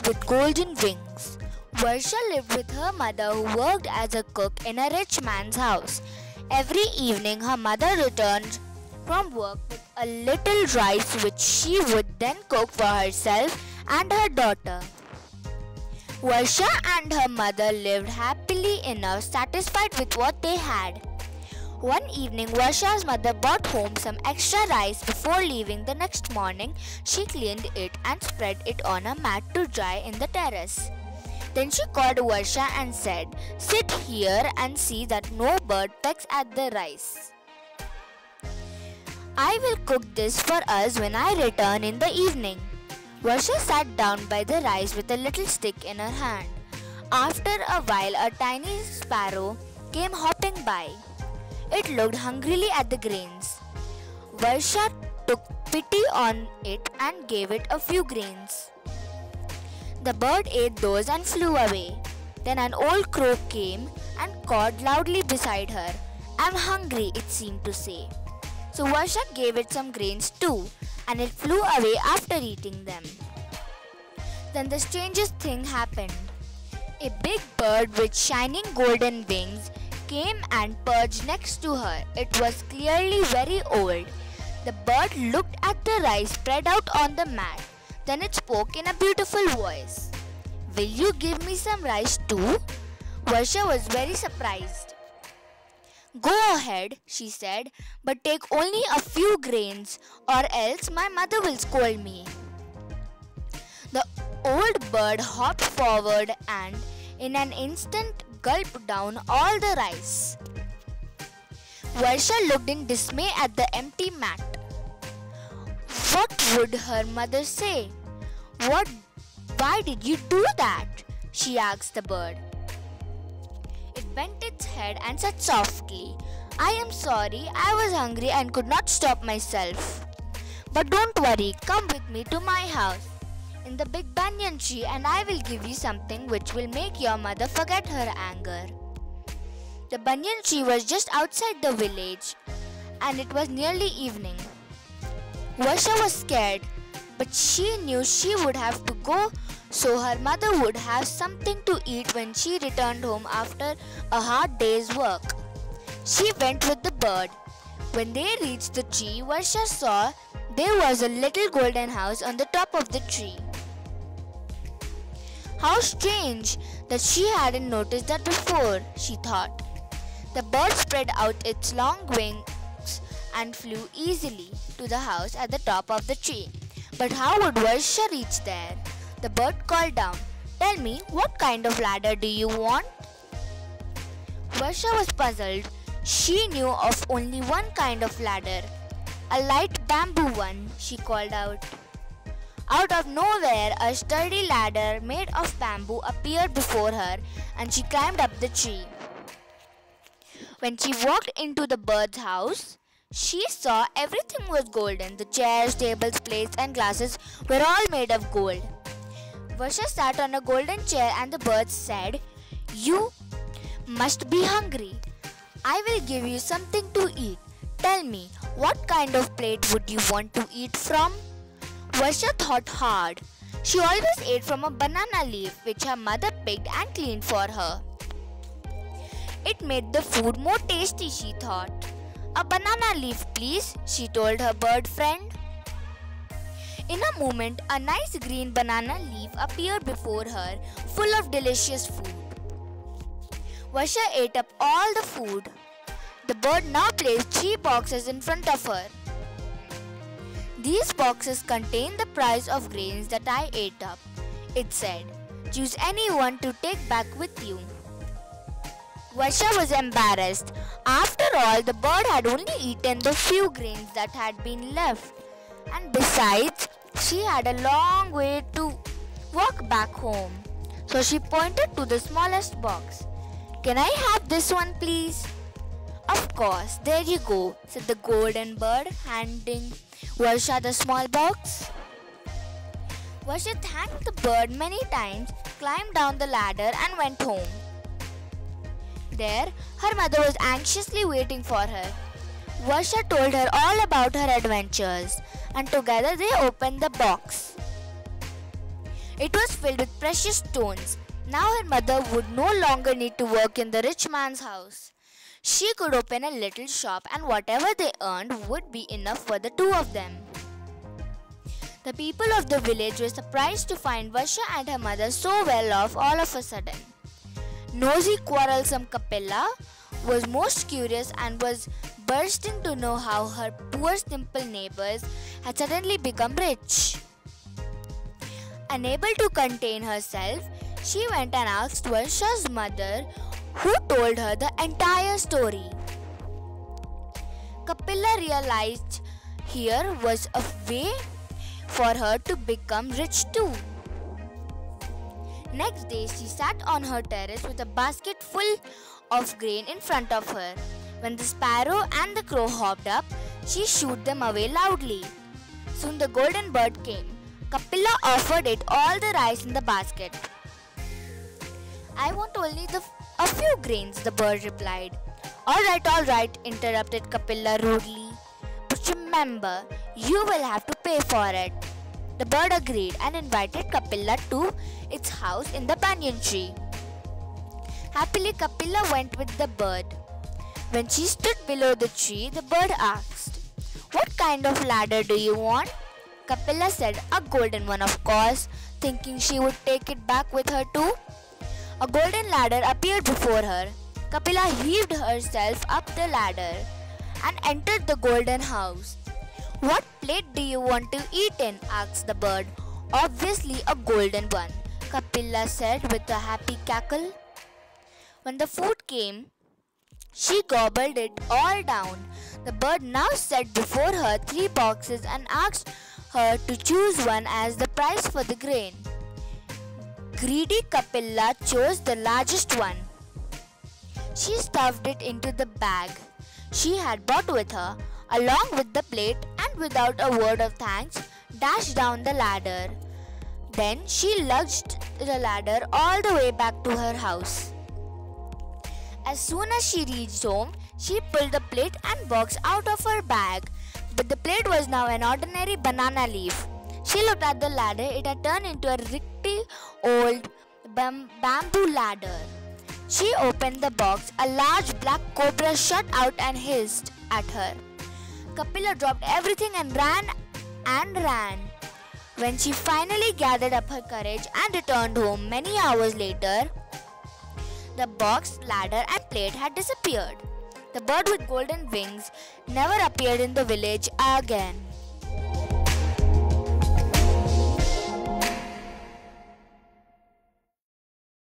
with golden wings. Varsha lived with her mother who worked as a cook in a rich man's house. Every evening her mother returned from work with a little rice which she would then cook for herself and her daughter. Varsha and her mother lived happily enough, satisfied with what they had. One evening, Varsha's mother brought home some extra rice. Before leaving the next morning, she cleaned it and spread it on a mat to dry in the terrace. Then she called Varsha and said, "Sit here and see that no bird pecks at the rice. I will cook this for us when I return in the evening." Varsha sat down by the rice with a little stick in her hand. After a while, a tiny sparrow came hopping by. It looked hungrily at the grains. Varsha took pity on it and gave it a few grains. The bird ate those and flew away. Then an old crow came and cawed loudly beside her. "I'm hungry," it seemed to say. So Varsha gave it some grains too, and it flew away after eating them. Then the strangest thing happened. A big bird with shining golden wings came and perched next to her. It was clearly very old. The bird looked at the rice spread out on the mat. Then it spoke in a beautiful voice. "Will you give me some rice too?" Varsha was very surprised. "Go ahead," she said, "but take only a few grains, or else my mother will scold me." The old bird hopped forward and in an instant gulped down all the rice. Varsha looked in dismay at the empty mat. What would her mother say? Why did you do that?" she asked the bird. It bent its head and said softly, "I am sorry, I was hungry and could not stop myself. But don't worry, come with me to my house in the big banyan tree and I will give you something which will make your mother forget her anger." The banyan tree was just outside the village and it was nearly evening. Varsha was scared, but she knew she would have to go so her mother would have something to eat when she returned home after a hard day's work. She went with the bird. When they reached the tree, Varsha saw there was a little golden house on the top of the tree. How strange that she hadn't noticed that before, she thought. The bird spread out its long wings and flew easily to the house at the top of the tree. But how would Varsha reach there? The bird called down, "Tell me, what kind of ladder do you want?" Varsha was puzzled. She knew of only one kind of ladder, a light bamboo one, she called out. Out of nowhere, a sturdy ladder made of bamboo appeared before her and she climbed up the tree. When she walked into the bird's house, she saw everything was golden. The chairs, tables, plates and glasses were all made of gold. Varsha sat on a golden chair and the bird said, "You must be hungry. I will give you something to eat. Tell me, what kind of plate would you want to eat from?" Varsha thought hard. She always ate from a banana leaf which her mother picked and cleaned for her. It made the food more tasty, she thought. "A banana leaf, please," she told her bird friend. In a moment, a nice green banana leaf appeared before her, full of delicious food. Varsha ate up all the food. The bird now placed 3 boxes in front of her. "These boxes contain the price of grains that I ate up," it said. "Choose any one to take back with you." Varsha was embarrassed. After all, the bird had only eaten the few grains that had been left. And besides, she had a long way to walk back home. So she pointed to the smallest box. "Can I have this one, please?" "Of course, there you go," said the golden bird, handing Varsha the small box. Varsha thanked the bird many times, climbed down the ladder and went home. There, her mother was anxiously waiting for her. Varsha told her all about her adventures, and together they opened the box. It was filled with precious stones. Now her mother would no longer need to work in the rich man's house. She could open a little shop, and whatever they earned would be enough for the two of them. The people of the village were surprised to find Varsha and her mother so well off all of a sudden. Nosy, quarrelsome Kapila was most curious and was bursting to know how her poor simple neighbors had suddenly become rich. Unable to contain herself, she went and asked Varsha's mother, who told her the entire story. Kapila realized here was a way for her to become rich too. Next day, she sat on her terrace with a basket full of grain in front of her. When the sparrow and the crow hopped up, she shooed them away loudly. Soon the golden bird came. Kapila offered it all the rice in the basket. I want only a few grains, the bird replied. All right, interrupted Kapila rudely. But remember, you will have to pay for it. The bird agreed and invited Kapila to its house in the banyan tree. Happily, Kapila went with the bird. When she stood below the tree, the bird asked, What kind of ladder do you want? Kapila said, A golden one, of course, thinking she would take it back with her too. A golden ladder appeared before her. Kapila heaved herself up the ladder and entered the golden house. What plate do you want to eat in? Asked the bird. Obviously a golden one, Kapila said with a happy cackle. When the food came, she gobbled it all down. The bird now set before her 3 boxes and asked her to choose one as the price for the grain. Greedy Kapila chose the largest one. She stuffed it into the bag she had brought with her, along with the plate, and without a word of thanks, dashed down the ladder. Then she lugged the ladder all the way back to her house. As soon as she reached home, she pulled the plate and box out of her bag, but the plate was now an ordinary banana leaf. She looked at the ladder. It had turned into a rickety old bamboo ladder. She opened the box. A large black cobra shot out and hissed at her. Kapila dropped everything and ran. When she finally gathered up her courage and returned home many hours later, the box, ladder and plate had disappeared. The bird with golden wings never appeared in the village again.